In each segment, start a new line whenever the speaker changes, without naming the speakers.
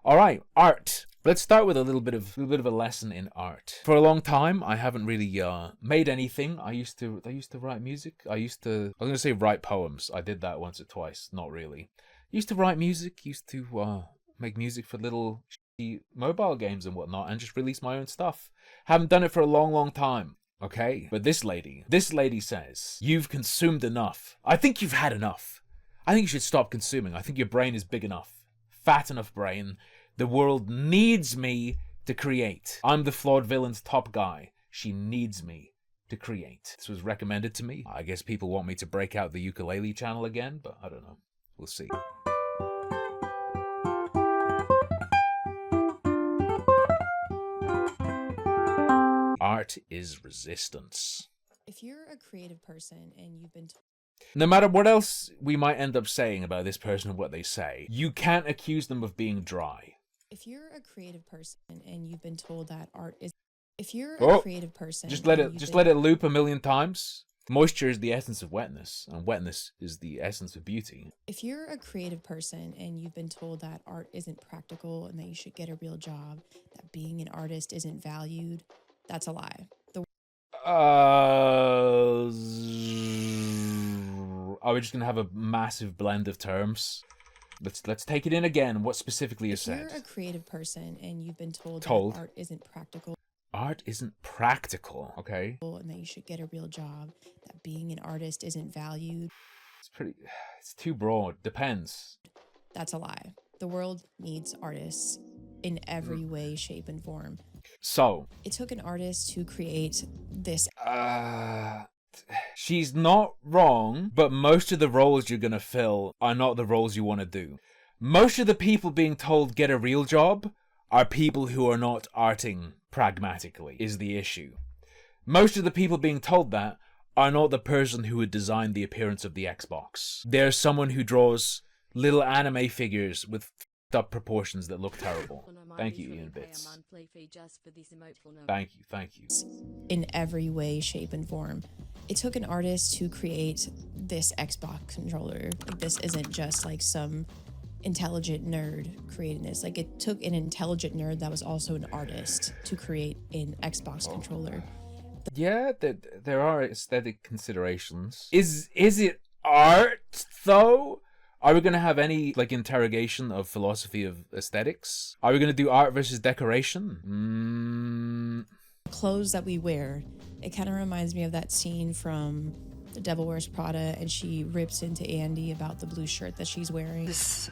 All right, art. Let's start with a little bit of a lesson in art. For a long time, I haven't really made anything. I used to write music. I was gonna say write poems. I did that once or twice. Not really. Used to write music. Used to make music for little mobile games and whatnot, and just release my own stuff. Haven't done it for a long, long time. Okay, but this lady says you've consumed enough. I think you've had enough. I think you should stop consuming. I think your brain is big enough, fat enough brain. The world needs me to create. I'm the flawed villain's top guy. She needs me to create. This was recommended to me. I guess people want me to break out the ukulele channel again, but I don't know. We'll see. Art is resistance.
If you're a creative person and you've been
no matter what else we might end up saying about this person and what they say, you can't accuse them of being dry.
If you're a creative person and you've been told that art is... If you're a creative person...
Just let it loop a million times. Moisture is the essence of wetness, and wetness is the essence of beauty.
If you're a creative person and you've been told that art isn't practical and that you should get a real job, that being an artist isn't valued, that's a lie.
Are we just going to have a massive blend of terms? Let's take it in again. What specifically is said?
If you're a creative person and you've been told that art isn't practical.
Art isn't practical, okay?
And that you should get a real job, that being an artist isn't valued.
It's too broad. Depends.
That's a lie. The world needs artists in every way, shape, and form.
So.
It took an artist to create this.
She's not wrong, but most of the roles you're gonna fill are not the roles you want to do. Most of the people being told get a real job are people who are not arting pragmatically, is the issue. Most of the people being told that are not the person who would design the appearance of the Xbox. They're someone who draws little anime figures with up proportions that look terrible. Thank you, Ian Bits. Thank you.
In every way, shape, and form. It took an artist to create this Xbox controller. Like, this isn't just like some intelligent nerd creating this. Like, it took an intelligent nerd that was also an artist to create an Xbox controller.
Yeah, there are aesthetic considerations. Is it art, though? Are we going to have any, interrogation of philosophy of aesthetics? Are we going to do art versus decoration?
Clothes that we wear. It kind of reminds me of that scene from The Devil Wears Prada, and she rips into Andy about the blue shirt that she's wearing.
This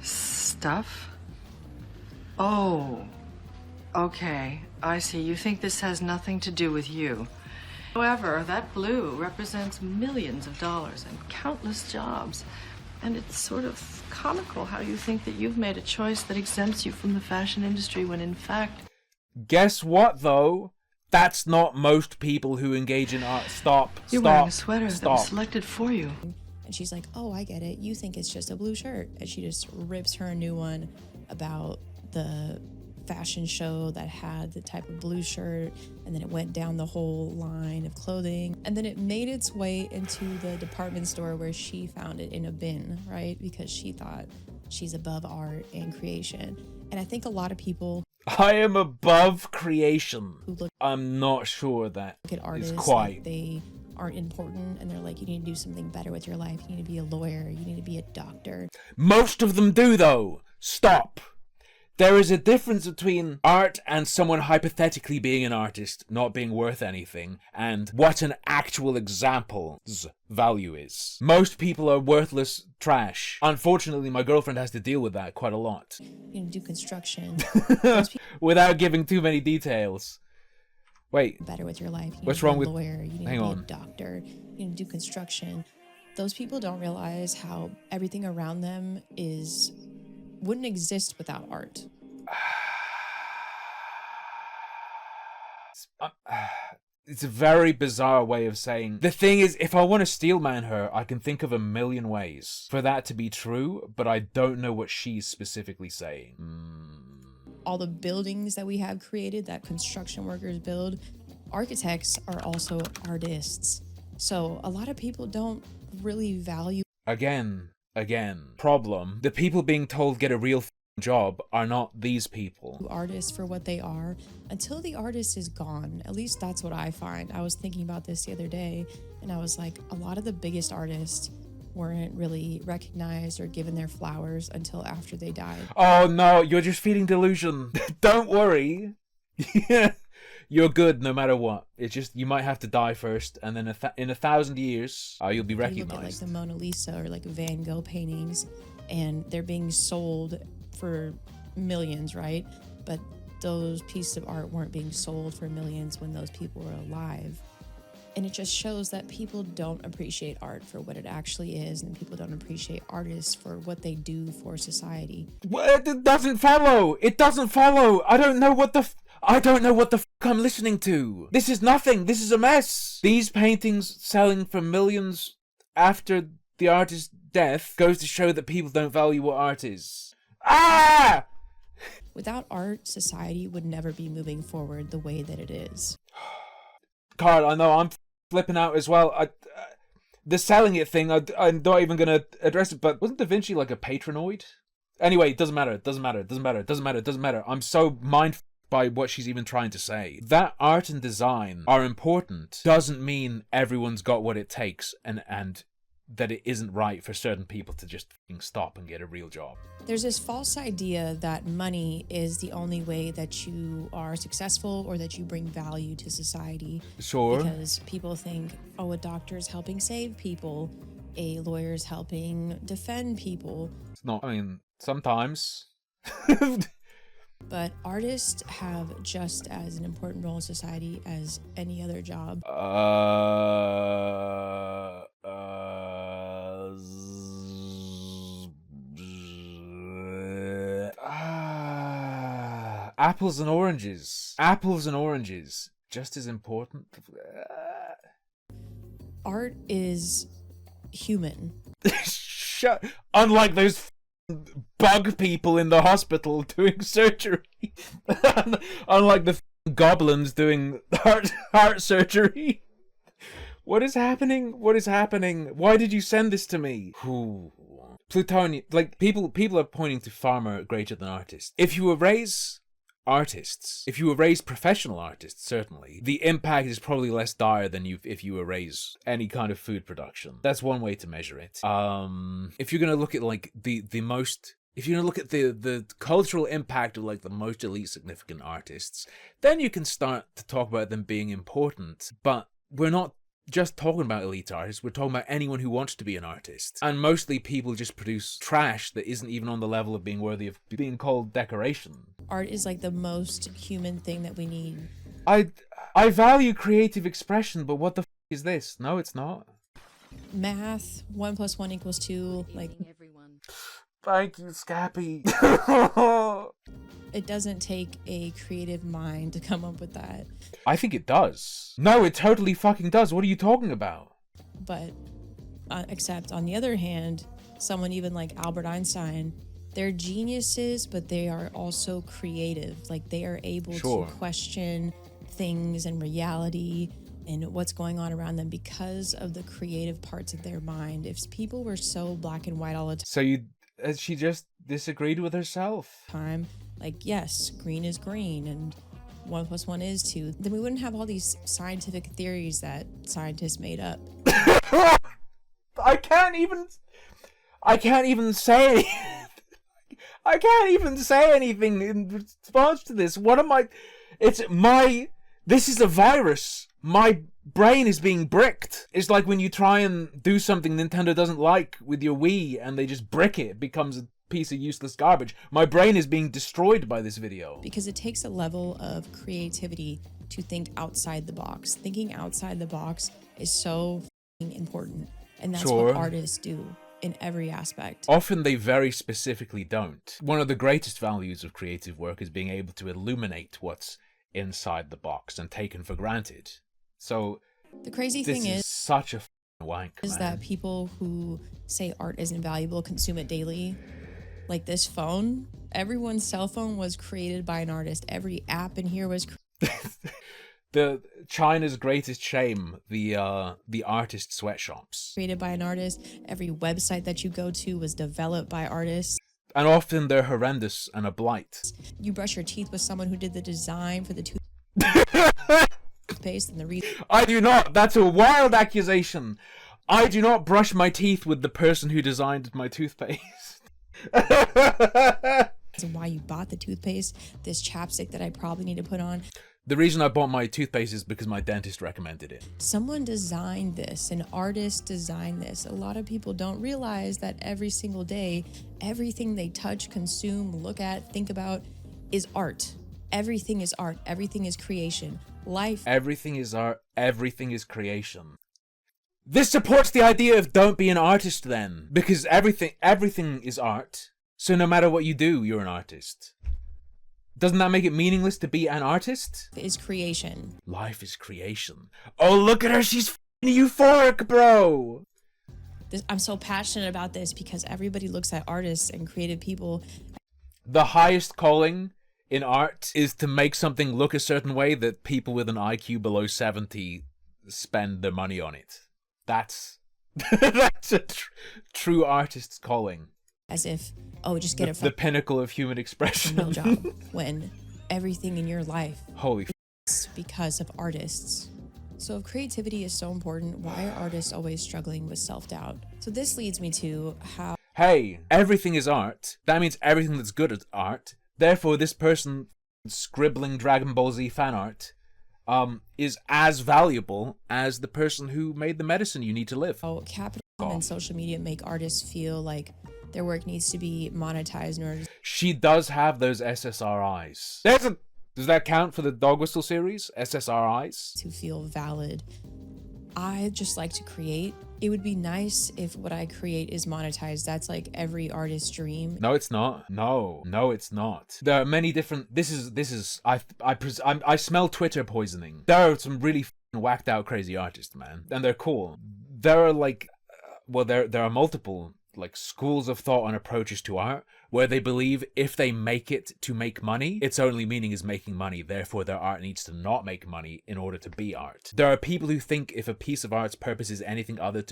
stuff? Oh, okay. I see. You think this has nothing to do with you. However, that blue represents millions of dollars and countless jobs. And it's sort of comical how you think that you've made a choice that exempts you from the fashion industry when in fact...
Guess what, though? That's not most people who engage in art.
You're wearing a sweater that was selected for you.
And she's like, oh, I get it. You think it's just a blue shirt. And she just rips her a new one about the fashion show that had the type of blue shirt, and then it went down the whole line of clothing, and then it made its way into the department store where she found it in a bin, right? Because she thought she's above art and creation. And I think a lot of people...
I am above creation. I'm not sure that
look at artists,
is quite...
like they aren't important, and they're like, you need to do something better with your life. You need to be a lawyer. You need to be a doctor.
Most of them do, though. Stop. There is a difference between art and someone hypothetically being an artist, not being worth anything, and what an actual example's value is. Most people are worthless trash. Unfortunately, my girlfriend has to deal with that quite a lot.
You know, do construction.
Without giving too many details. Wait.
Better with your life. You
what's wrong with...
lawyer. You need
hang
to be
on.
a doctor. You need to do construction. Those people don't realize how everything around them wouldn't exist without art.
It's a very bizarre way of saying. The thing is, if I want to steelman her, I can think of a million ways for that to be true, but I don't know what she's specifically saying.
All the buildings that we have created, that construction workers build, architects are also artists. So a lot of people don't really value...
Again, problem. The people being told get a real job are not these people.
Artists for what they are until the artist is gone. At least that's what I find. I was thinking about this the other day, and I was like, a lot of the biggest artists weren't really recognized or given their flowers until after they died.
Oh no, you're just feeding delusion. Don't worry. You're good no matter what. It's just you might have to die first, and then in 1,000 years, you'll be
You
recognized.
look at like the Mona Lisa or like Van Gogh paintings, and they're being sold for millions, right? But those pieces of art weren't being sold for millions when those people were alive. And it just shows that people don't appreciate art for what it actually is, and people don't appreciate artists for what they do for society.
Well, it doesn't follow. It doesn't follow. I don't know what the f I'm listening to. This is nothing. This is a mess. These paintings selling for millions after the artist's death goes to show that people don't value what art is. Ah!
Without art, society would never be moving forward the way that it is.
Carl, I know I'm flipping out as well. The selling it thing, I'm not even going to address it, but wasn't Da Vinci like a patronoid? Anyway, it doesn't matter. I'm so mind by what she's even trying to say. That art and design are important doesn't mean everyone's got what it takes and that it isn't right for certain people to just stop and get a real job.
There's this false idea that money is the only way that you are successful or that you bring value to society.
Sure.
Because people think, oh, a doctor's helping save people, a lawyer's helping defend people.
It's not, I mean, sometimes.
But artists have just as an important role in society as any other job.
Apples and oranges. Apples and oranges. Just as important.
Art is human.
Shut. Unlike those bug people in the hospital doing surgery. Unlike the goblins doing heart surgery. What is happening? What is happening? Why did you send this to me? Plutonium. Like, people are pointing to farmer greater than artist. If you erase artists, if you erase professional artists, certainly, the impact is probably less dire than if you erase any kind of food production. That's one way to measure it. If you're gonna look at like if you're gonna look at the cultural impact of like the most elite significant artists, then you can start to talk about them being important. But we're not just talking about elite artists, we're talking about anyone who wants to be an artist. And mostly people just produce trash that isn't even on the level of being worthy of being called decoration.
Art is like the most human thing that we need.
I value creative expression, but what the is this? No, it's not.
Math, 1 + 1 = 2, like...
Thank you, Scappy.
It doesn't take a creative mind to come up with that.
I think it does. No, it totally fucking does. What are you talking about?
But, except on the other hand, someone even like Albert Einstein, they're geniuses, but they are also creative. Like, they are able to question things and reality and what's going on around them because of the creative parts of their mind. If people were so black and white all the
So she just disagreed with herself.
time, like, yes, green is green and 1 + 1 is 2, then we wouldn't have all these scientific theories that scientists made up.
I can't even say I can't even say anything in response to this. What am I? This is a virus. My brain is being bricked. It's like when you try and do something Nintendo doesn't like with your Wii and they just brick it. It becomes a piece of useless garbage. My brain is being destroyed by this video.
Because it takes a level of creativity to think outside the box. Thinking outside the box is so important. And that's what artists do in every aspect.
Often they very specifically don't. One of the greatest values of creative work is being able to illuminate what's inside the box and taken for granted. So
the crazy thing is
such a wank,
is that people who say art isn't valuable consume it daily. Like this phone, everyone's cell phone was created by an artist. Every app in here was
the China's greatest shame, the artist sweatshops.
Created by an artist. Every website that you go to was developed by artists.
And often they're horrendous and a blight.
You brush your teeth with someone who did the design for the toothpaste and the reason
I do not. That's a wild accusation. I do not brush my teeth with the person who designed my toothpaste.
why you bought the toothpaste, this chapstick that I probably need to put on.
The reason I bought my toothpaste is because my dentist recommended it.
Someone designed this, an artist designed this. A lot of people don't realize that every single day, everything they touch, consume, look at, think about is art. Everything is art. Everything is creation. Life.
Everything is art. Everything is creation. This supports the idea of don't be an artist then, because everything is art. So no matter what you do, you're an artist. Doesn't that make it meaningless to be an artist?
Is creation.
Life is creation. Oh, look at her. She's euphoric, bro.
I'm so passionate about this because everybody looks at artists and creative people.
The highest calling in art is to make something look a certain way that people with an IQ below 70 spend their money on it. That's a true artist's calling.
As if, oh, just get
the pinnacle of human expression.
No job when everything in your life
Holy
is because of artists. So if creativity is so important, why are artists always struggling with self-doubt? So this leads me to how...
Hey, everything is art. That means everything that's good is art. Therefore, this person scribbling Dragon Ball Z fan art is as valuable as the person who made the medicine you need to live.
Capitalism and social media make artists feel like their work needs to be monetized in order.
She does have those SSRIs. Does that count for the Dog Whistle series? SSRIs?
To feel valid. I just like to create. It would be nice if what I create is monetized. That's like every artist's dream.
No, it's not. No, it's not. There are many different. I smell Twitter poisoning. There are some really whacked out crazy artists, man, and they're cool. There are like, there are multiple like schools of thought and approaches to art where they believe if they make it to make money, its only meaning is making money, therefore their art needs to not make money in order to be art. There are people who think if a piece of art's purpose is anything other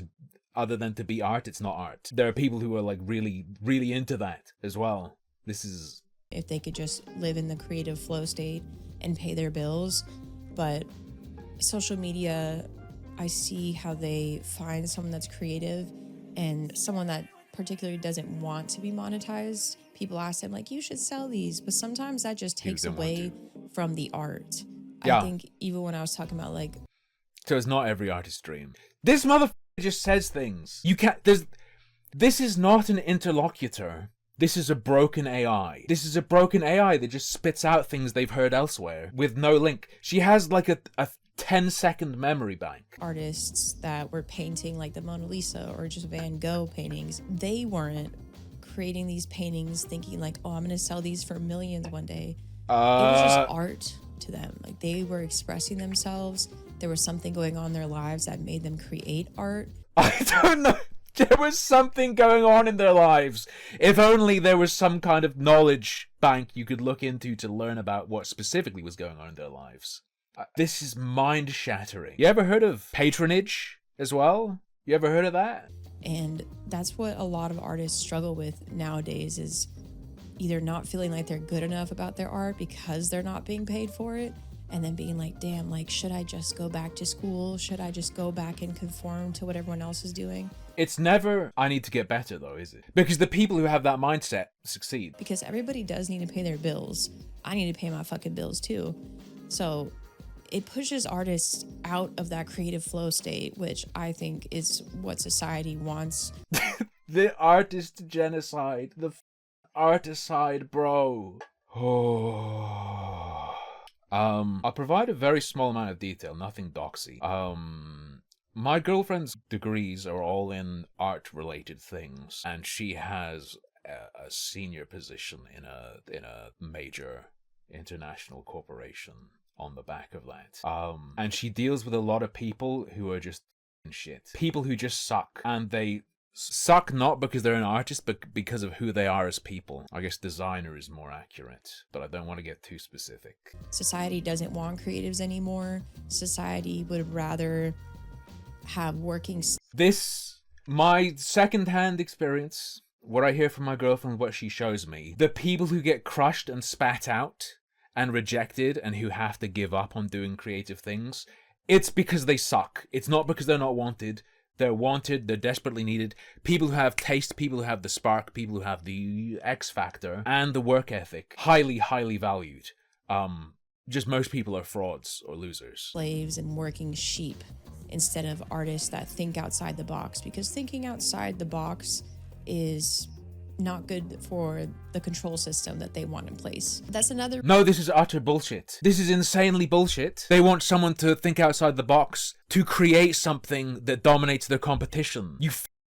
than to be art, it's not art. There are people who are like really, really into that as well. This is...
If they could just live in the creative flow state and pay their bills, but social media, I see how they find someone that's creative and someone that particularly doesn't want to be monetized. People ask them like, you should sell these, but sometimes that just takes away from the art.
Yeah.
I think even when I was talking about like...
So it's not every artist's dream. This motherfucker just says things. You can't... This is not an interlocutor. This is a broken AI. This is a broken AI that just spits out things they've heard elsewhere with no link. She has like a 10-second memory bank.
Artists that were painting like the Mona Lisa or just Van Gogh paintings, they weren't creating these paintings thinking like, oh, I'm going to sell these for millions one day. It was just art to them. Like they were expressing themselves. There was something going on in their lives that made them create art.
I don't know. There was something going on in their lives. If only there was some kind of knowledge bank you could look into to learn about what specifically was going on in their lives. This is mind-shattering. You ever heard of patronage as well? You ever heard of that?
And that's what a lot of artists struggle with nowadays is either not feeling like they're good enough about their art because they're not being paid for it, and then being like, damn, like, should I just go back to school? Should I just go back and conform to what everyone else is doing?
It's never, I need to get better though, is it? Because the people who have that mindset succeed.
Because everybody does need to pay their bills. I need to pay my fucking bills too. So it pushes artists out of that creative flow state, which I think is what society wants.
The artist genocide. The articide, bro. Oh. I'll provide a very small amount of detail, nothing doxy. My girlfriend's degrees are all in art-related things, and she has a senior position in a major international corporation on the back of that. And she deals with a lot of people who are just shit. People who just suck. And they suck not because they're an artist, but because of who they are as people. I guess designer is more accurate, but I don't want to get too specific.
Society doesn't want creatives anymore. Society would rather have working...
My second-hand experience what I hear from my girlfriend, what she shows me, the people who get crushed and spat out and rejected and who have to give up on doing creative things, it's because they suck. It's not because they're not wanted. They're wanted, they're desperately needed. People who have taste, people who have the spark, people who have the X factor and the work ethic, highly, highly valued. Just most people are frauds or losers.
Slaves and working sheep instead of artists that think outside the box, because thinking outside the box is not good for the control system that they want in place. That's another...
No, this is utter bullshit. This is insanely bullshit. They want someone to think outside the box, to create something that dominates their competition. You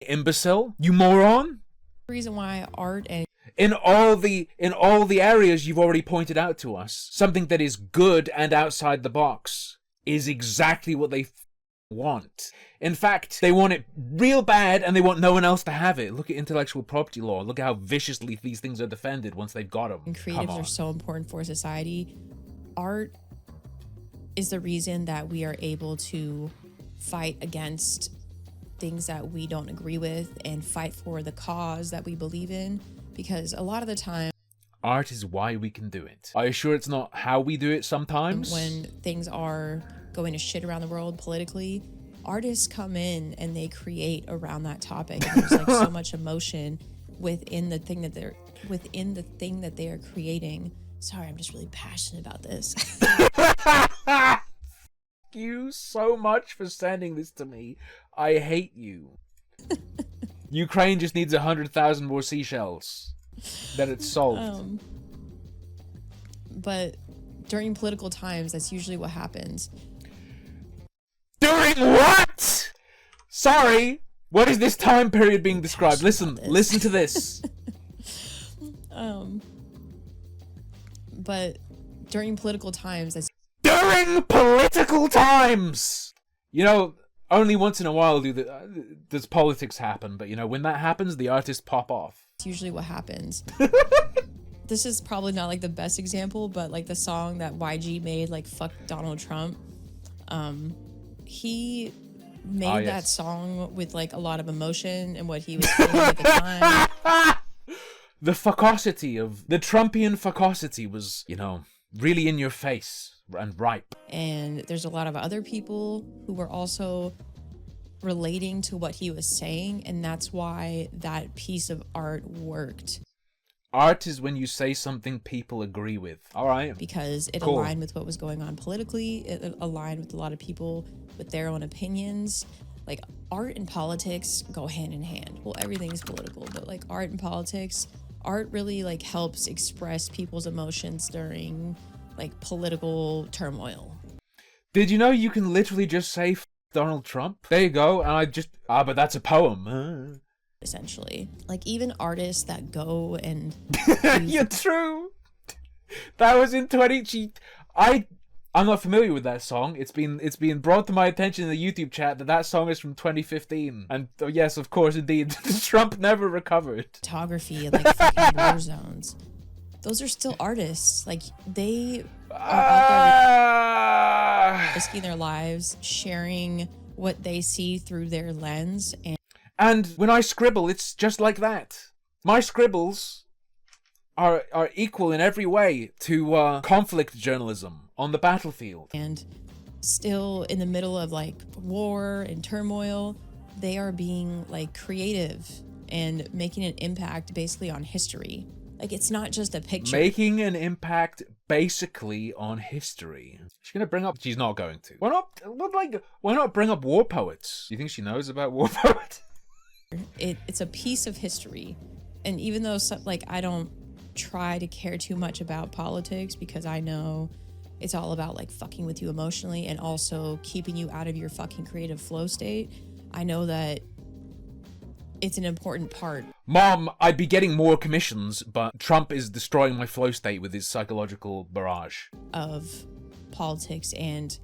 imbecile? You moron?
reason why art and...
In all the areas you've already pointed out to us, something that is good and outside the box is exactly what they want. In fact, they want it real bad and they want no one else to have it. Look at intellectual property law. Look at how viciously these things are defended once they've got them.
And creatives are so important for society. Art is the reason that we are able to fight against things that we don't agree with and fight for the cause that we believe in, because a lot of the time
art is why we can do it. Are you sure it's not how we do it sometimes?
when things are going to shit around the world politically, artists come in and they create around that topic. And there's like so much emotion within the thing that they are creating. Sorry, I'm just really passionate about this.
Thank you so much for sending this to me. I hate you. Ukraine just needs 100,000 more seashells. Then it's solved.
But during political times, that's usually what happens.
During what? Sorry. What is this time period being described? Listen to this.
But during political times, that's...
During political times! You know, only once in a while does politics happen, but you know, when that happens, the artists pop off.
It's usually what happens. This is probably not like the best example, but like the song that YG made, like Fuck Donald Trump, he made that song with like a lot of emotion and what he was feeling at the time.
The fuckosity of the Trumpian fuckosity was, you know, really in your face and ripe.
And there's a lot of other people who were also relating to what he was saying, and that's why that piece of art worked.
Art is when you say something people agree with. All right.
Because it aligned with what was going on politically. It aligned with a lot of people with their own opinions. Like, art and politics go hand in hand. Well, everything's political, but like art and politics, art really like helps express people's emotions during like political turmoil.
Did you know you can literally just say Donald Trump? There you go. And I just, but that's a poem.
Essentially, like even artists that go and
you're true. That was in 20. I'm not familiar with that song. It's been brought to my attention in the YouTube chat that song is from 2015. And yes, of course, indeed, Trump never recovered.
Photography and like fucking war zones. Those are still artists. Like they are out there risking their lives, sharing what they see through their lens.
And when I scribble, it's just like that. My scribbles are equal in every way to conflict journalism on the battlefield.
And still in the middle of like war and turmoil, they are being like creative and making an impact basically on history. Like it's not just a picture.
Making an impact basically on history. She's gonna bring up... She's not going to. Why not bring up war poets? Do you think she knows about war poets?
It's a piece of history. And even though like I don't try to care too much about politics, because I know it's all about like fucking with you emotionally and also keeping you out of your fucking creative flow state, I know that it's an important part.
Mom, I'd be getting more commissions, but Trump is destroying my flow state with his psychological barrage.
Of politics and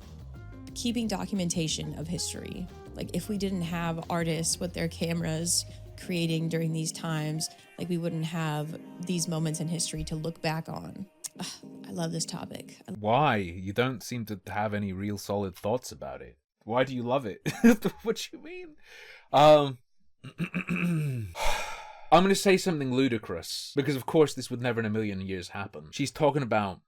keeping documentation of history. Like if we didn't have artists with their cameras creating during these times, like we wouldn't have these moments in history to look back on. Ugh, I love this topic.
Why? You don't seem to have any real solid thoughts about it. Why do you love it? What do you mean? I'm going to say something ludicrous, because of course this would never in a million years happen. She's talking about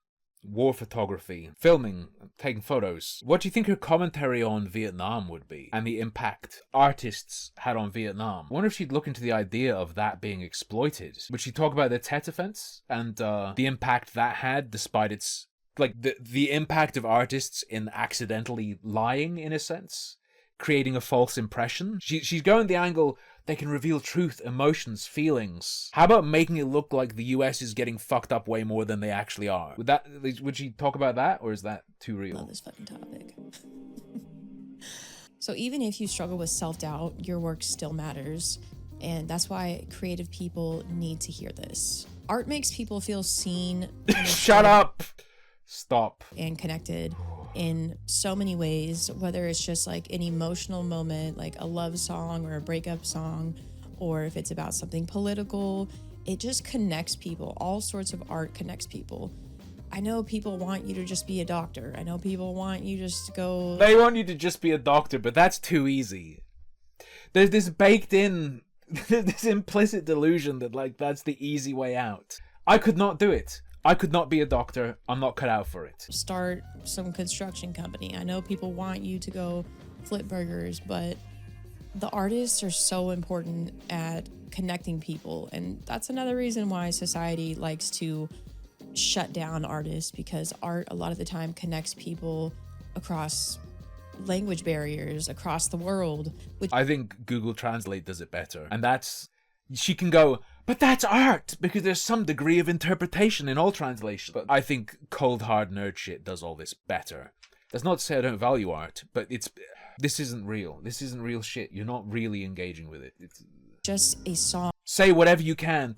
war photography, filming, taking photos. What do you think her commentary on Vietnam would be, and the impact artists had on Vietnam? I wonder if she'd look into the idea of that being exploited. Would she talk about the Tet Offense and the impact that had, despite its, like, the impact of artists in accidentally lying, in a sense, creating a false impression? She's going the angle, they can reveal truth, emotions, feelings. How about making it look like the US is getting fucked up way more than they actually are? Would she talk about that, or is that too real?
I love this fucking topic. So even if you struggle with self-doubt, your work still matters. And that's why creative people need to hear this. Art makes people feel seen.
Shut up! Stop.
And connected in so many ways, whether it's just like an emotional moment, like a love song or a breakup song, or if it's about something political, it just connects people. All sorts of art connects people. I know people want you to just be a doctor. I know people want you just to go...
They want you to just be a doctor, but that's too easy. There's this baked in, this implicit delusion that, like, that's the easy way out. I could not do it. I could not be a doctor. I'm not cut out for it.
Start some construction company. I know people want you to go flip burgers, but the artists are so important at connecting people. And that's another reason why society likes to shut down artists, because art a lot of the time connects people across language barriers, across the world. Which
I think Google Translate does it better. And that's... She can go... But that's art, because there's some degree of interpretation in all translation. But I think cold hard nerd shit does all this better. That's not to say I don't value art, but this isn't real. This isn't real shit. You're not really engaging with it. It's
just a song.
Say whatever you can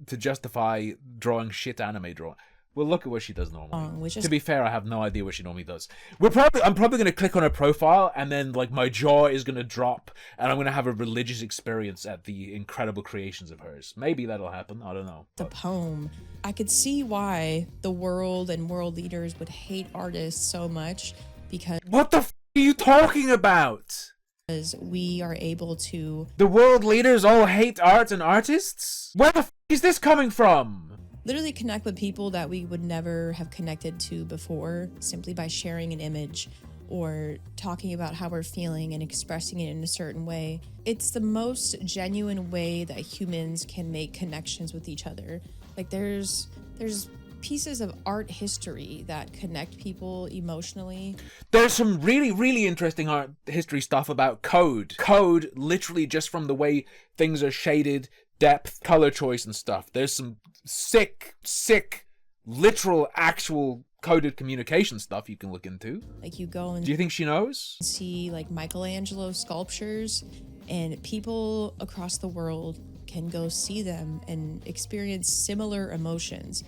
to justify drawing shit anime drawing. Well, look at what she does normally. To be fair, I have no idea what she normally does. I'm probably going to click on her profile, and then, like, my jaw is going to drop, and I'm going to have a religious experience at the incredible creations of hers. Maybe that'll happen. I don't know.
The poem. I could see why the world and world leaders would hate artists so much, because...
What the f*** are you talking about?
Because we are able to...
The world leaders all hate art and artists? Where the f*** is this coming from?
Literally connect with people that we would never have connected to before, simply by sharing an image or talking about how we're feeling and expressing it in a certain way. It's the most genuine way that humans can make connections with each other. Like there's pieces of art history that connect people emotionally.
There's some really, really interesting art history stuff about code. Code, literally just from the way things are shaded, depth, color choice and stuff. There's some sick, literal, actual coded communication stuff you can look into.
Like you go and...
Do you think she knows?
See like Michelangelo sculptures, and people across the world can go see them and experience similar emotions.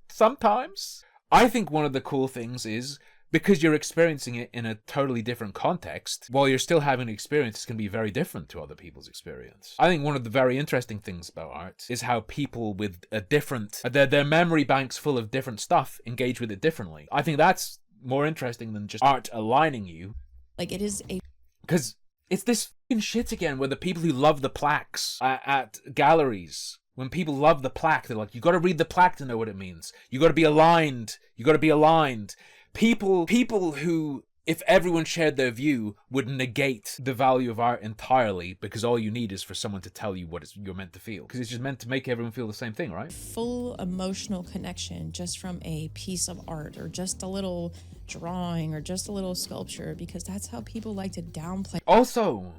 Sometimes. I think one of the cool things is, because you're experiencing it in a totally different context, while you're still having an experience, it's going to be very different to other people's experience. I think one of the very interesting things about art is how people with a different, their memory banks full of different stuff engage with it differently. I think that's more interesting than just art aligning you.
Like it is a...
Because it's this fucking shit again, where the people who love the plaques at galleries... When people love the plaque, they're like, you got to read the plaque to know what it means. You got to be aligned. You got to be aligned. People who, if everyone shared their view, would negate the value of art entirely, because all you need is for someone to tell you what you're meant to feel. Because it's just meant to make everyone feel the same thing, right?
Full emotional connection just from a piece of art, or just a little drawing, or just a little sculpture, because that's how people like to downplay.
Also...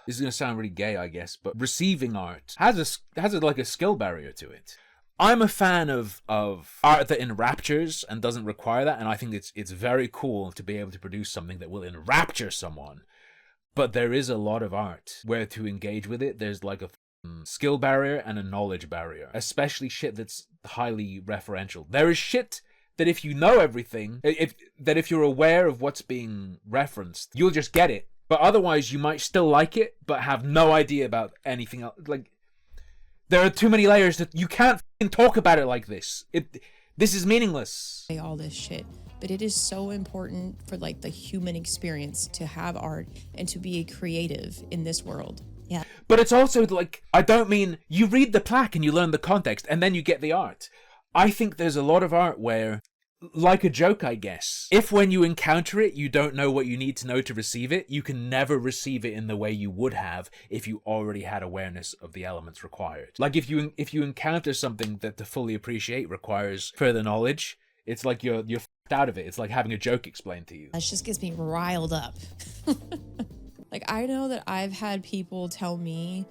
This is going to sound really gay, I guess, but receiving art has a skill barrier to it. I'm a fan of art that enraptures and doesn't require that, and I think it's very cool to be able to produce something that will enrapture someone. But there is a lot of art where to engage with it, there's like a skill barrier and a knowledge barrier, especially shit that's highly referential. There is shit that if you know everything, if you're aware of what's being referenced, you'll just get it. But otherwise, you might still like it, but have no idea about anything else. Like, there are too many layers that you can't talk about it like this. This is meaningless.
All this shit. But it is so important for, like, the human experience to have art and to be a creative in this world. Yeah.
But it's also like, I don't mean you read the plaque and you learn the context and then you get the art. I think there's a lot of art where, like a joke, I guess, if when you encounter it, you don't know what you need to know to receive it, you can never receive it in the way you would have if you already had awareness of the elements required. Like if you encounter something that to fully appreciate requires further knowledge, it's like you're f***ed out of it. It's like having a joke explained to you.
That just gets me riled up. Like, I know that I've had people tell me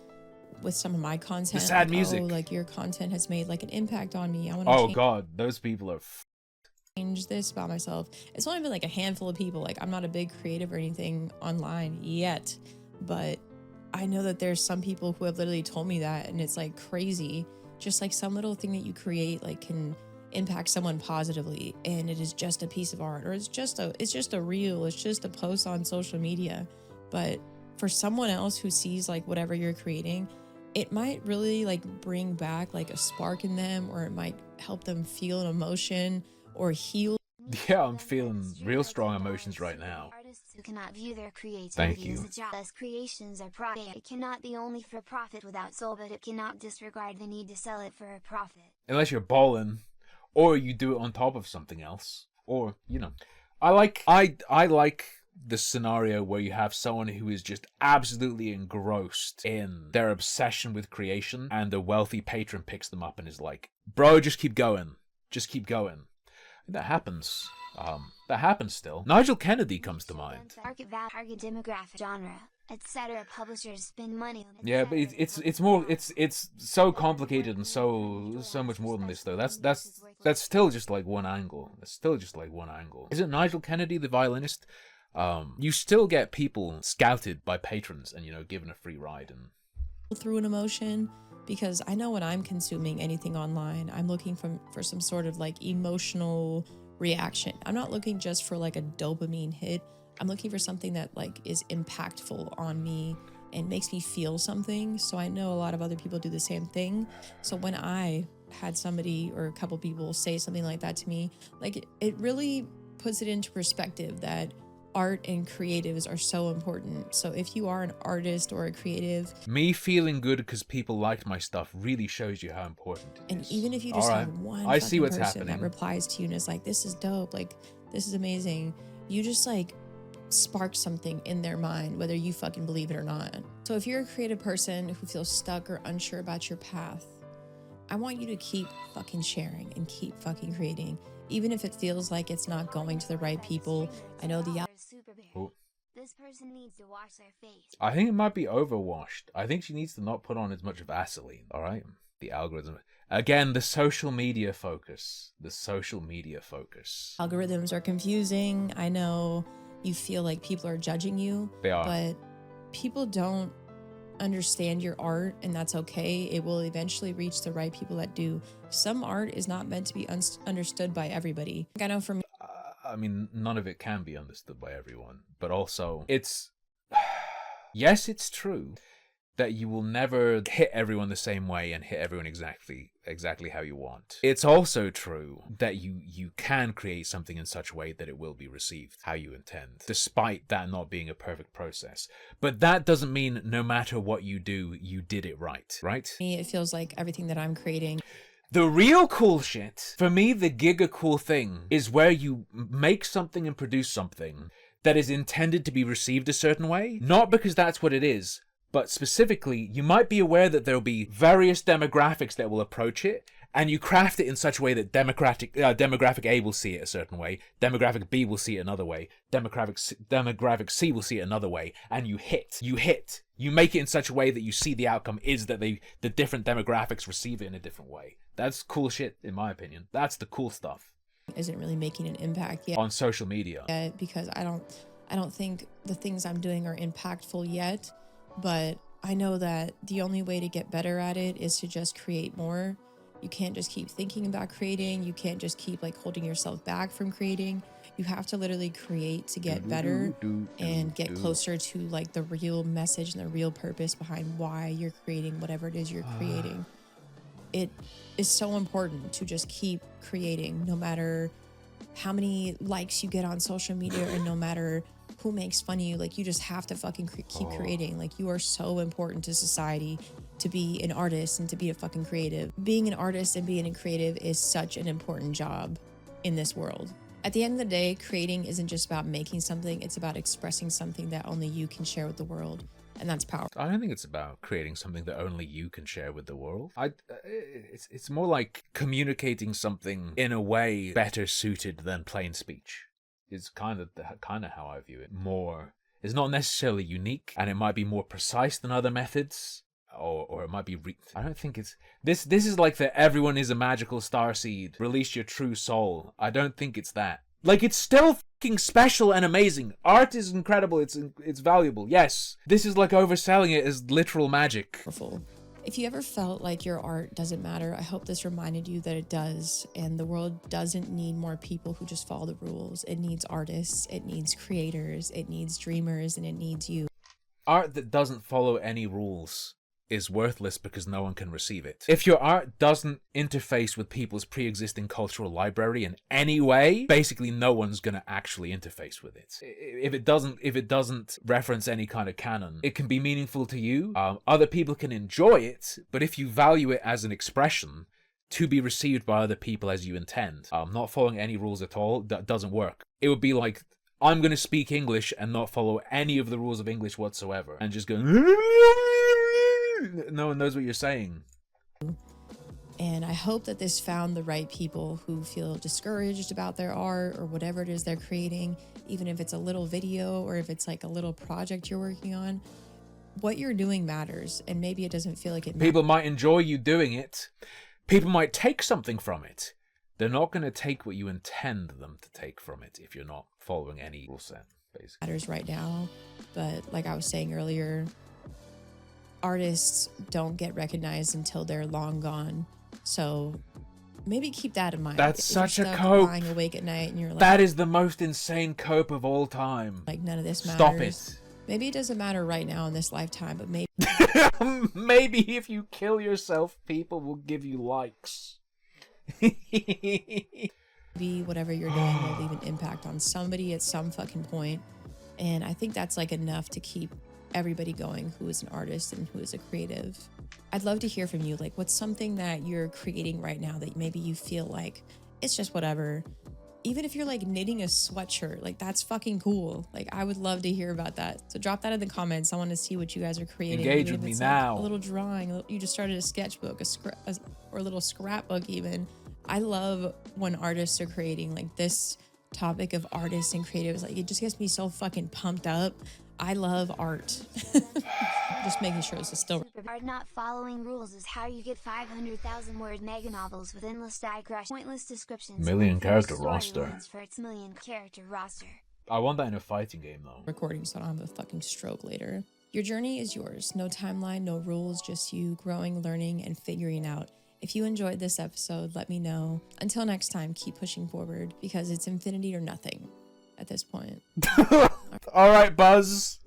with some of my content,
The sad
like,
music.
oh, like your content has made like an impact on me. I want to
Oh god, those people are
change this about myself. It's only been like a handful of people. Like, I'm not a big creative or anything online yet, but I know that there's some people who have literally told me that, and it's like crazy. Just like some little thing that you create like can impact someone positively, and it is just a piece of art, or it's just a reel, it's just a post on social media. But for someone else who sees like whatever you're creating, it might really like bring back like a spark in them, or it might help them feel an emotion or heal.
Yeah, I'm feeling real strong emotions right now.
Artists who cannot view their creativity
Thank you.
as a job, as creations are profit. It cannot be only for profit without soul, but it cannot disregard the need to sell it for a profit.
Unless you're balling, or you do it on top of something else, or you know, I like the scenario where you have someone who is just absolutely engrossed in their obsession with creation, and a wealthy patron picks them up and is like, "Bro, just keep going, just keep going." That happens. That happens still. Nigel Kennedy comes to mind.
Target demographic, genre, etc. Publishers spend money on it.
Yeah, but it's so complicated and so much more than this though. That's still just like one angle. That's still just like one angle. Is it Nigel Kennedy, the violinist? You still get people scouted by patrons and, you know, given a free ride and
through an emotion, because I know when I'm consuming anything online, I'm looking for some sort of like emotional reaction. I'm not looking just for like a dopamine hit. I'm looking for something that like is impactful on me and makes me feel something. So I know a lot of other people do the same thing. So when I had somebody or a couple people say something like that to me, like it really puts it into perspective that art and creatives are so important. So if you are an artist or a creative,
me feeling good because people liked my stuff really shows you how important it
and
is.
even if you just have one
I see what's
person
happening.
that replies to you and is like, this is dope, like this is amazing, you just like spark something in their mind, whether you fucking believe it or not. So if you're a creative person who feels stuck or unsure about your path, I want you to keep fucking sharing and keep fucking creating, even if it feels like it's not going to the right people. I know the
Oh.
This person needs to wash their face.
I think it might be overwashed. I think she needs to not put on as much Vaseline. All right, the algorithm again. The social media focus. The social media focus.
algorithms are confusing. I know you feel like people are judging you.
They are.
But people don't understand your art, and that's okay. It will eventually reach the right people that do. Some art is not meant to be understood by everybody. I know for me,
I mean, none of it can be understood by everyone, but also it's yes, it's true that you will never hit everyone the same way and hit everyone exactly how you want. It's also true that you can create something in such a way that it will be received how you intend, despite that not being a perfect process. But that doesn't mean no matter what you do, you did it right?
it feels like everything that I'm creating.
The real cool shit, for me, the giga cool thing, is where you make something and produce something that is intended to be received a certain way. Not because that's what it is, but specifically, you might be aware that there'll be various demographics that will approach it, and you craft it in such a way that demographic A will see it a certain way, demographic B will see it another way, demographic C will see it another way, and you hit. You make it in such a way that you see the outcome is that the different demographics receive it in a different way. That's cool shit, in my opinion. That's the cool stuff.
Isn't really making an impact yet
On social media.
Because I don't think the things I'm doing are impactful yet, but I know that the only way to get better at it is to just create more. You can't just keep thinking about creating. You can't just keep like holding yourself back from creating. You have to literally create to get better and get closer to like the real message and the real purpose behind why you're creating whatever it is you're creating. It is so important to just keep creating, no matter how many likes you get on social media, or no matter who makes fun of you. Like, you just have to fucking keep creating. Like, you are so important to society to be an artist and to be a fucking creative. Being an artist and being a creative is such an important job in this world. At the end of the day, creating isn't just about making something, it's about expressing something that only you can share with the world. And that's powerful.
I don't think it's about creating something that only you can share with the world. It's more like communicating something in a way better suited than plain speech. It's kind of how I view it. More, it's not necessarily unique, and it might be more precise than other methods, or it might be. I don't think it's this. This is like the everyone is a magical starseed. Release your true soul. I don't think it's that. Like, it's still fucking special and amazing. Art is incredible. It's valuable. Yes, this is like overselling it as literal magic.
If you ever felt like your art doesn't matter, I hope this reminded you that it does. And the world doesn't need more people who just follow the rules. It needs artists, it needs creators, it needs dreamers, and it needs you.
Art that doesn't follow any rules is worthless because no one can receive it. If your art doesn't interface with people's pre-existing cultural library in any way, basically no one's gonna actually interface with it. If it doesn't reference any kind of canon, it can be meaningful to you. Other people can enjoy it, but if you value it as an expression to be received by other people as you intend, not following any rules at all, that doesn't work. It would be like, I'm gonna speak English and not follow any of the rules of English whatsoever, and just go, no one knows what you're saying.
And I hope that this found the right people who feel discouraged about their art or whatever it is they're creating, even if it's a little video or if it's like a little project you're working on. What you're doing matters, and maybe it doesn't feel like it matters.
People might enjoy you doing it. People might take something from it. They're not going to take what you intend them to take from it if you're not following any rule set, basically.
Matters right now, but like I was saying earlier, artists don't get recognized until they're long gone. So maybe keep that in mind.
That's
if
such
you're
a
stuck
cope.
lying awake at night and you're like,
that is the most insane cope of all time.
Like, none of this matters.
Stop it.
Maybe it doesn't matter right now in this lifetime, but maybe
maybe if you kill yourself, people will give you likes.
whatever you're doing will leave an impact on somebody at some fucking point. And I think that's like enough to keep everybody going who is an artist and who is a creative. I'd love to hear from you. Like, what's something that you're creating right now that maybe you feel like it's just whatever? Even if you're like knitting a sweatshirt, like, that's fucking cool. Like, I would love to hear about that. So drop that in the comments. I want to see what you guys are creating.
Engage with me now.
Like a little drawing. You just started a sketchbook, or a little scrapbook even. I love when artists are creating. Like, this topic of artists and creatives, like, it just gets me so fucking pumped up. I love art. Just making sure it's still.
Art not following rules is how you get 500,000 word mega novels with endless digression, pointless descriptions,
Million character
storylines
roster.
for its million character roster.
I want that in a fighting game, though.
Recording so I don't have a fucking stroke later. Your journey is yours. No timeline, no rules, just you growing, learning, and figuring out. If you enjoyed this episode, let me know. Until next time, keep pushing forward, because it's infinity or nothing at this point.
All right, Buzz.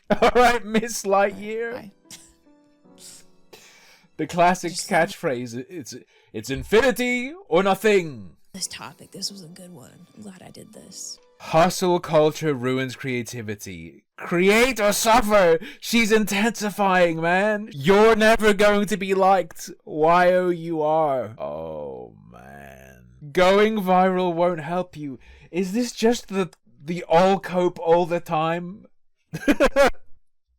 All right, Miss Lightyear.
Bye.
The classic catchphrase, it's infinity or nothing.
This topic, this was a good one. I'm glad I did this.
Hustle culture ruins creativity. Create or suffer. She's intensifying, man. You're never going to be liked. YOUR. Oh, man. Going viral won't help you. Is this just the all cope all the time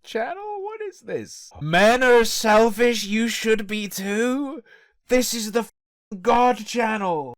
channel? What is this? Men are selfish, you should be too? This is the God channel.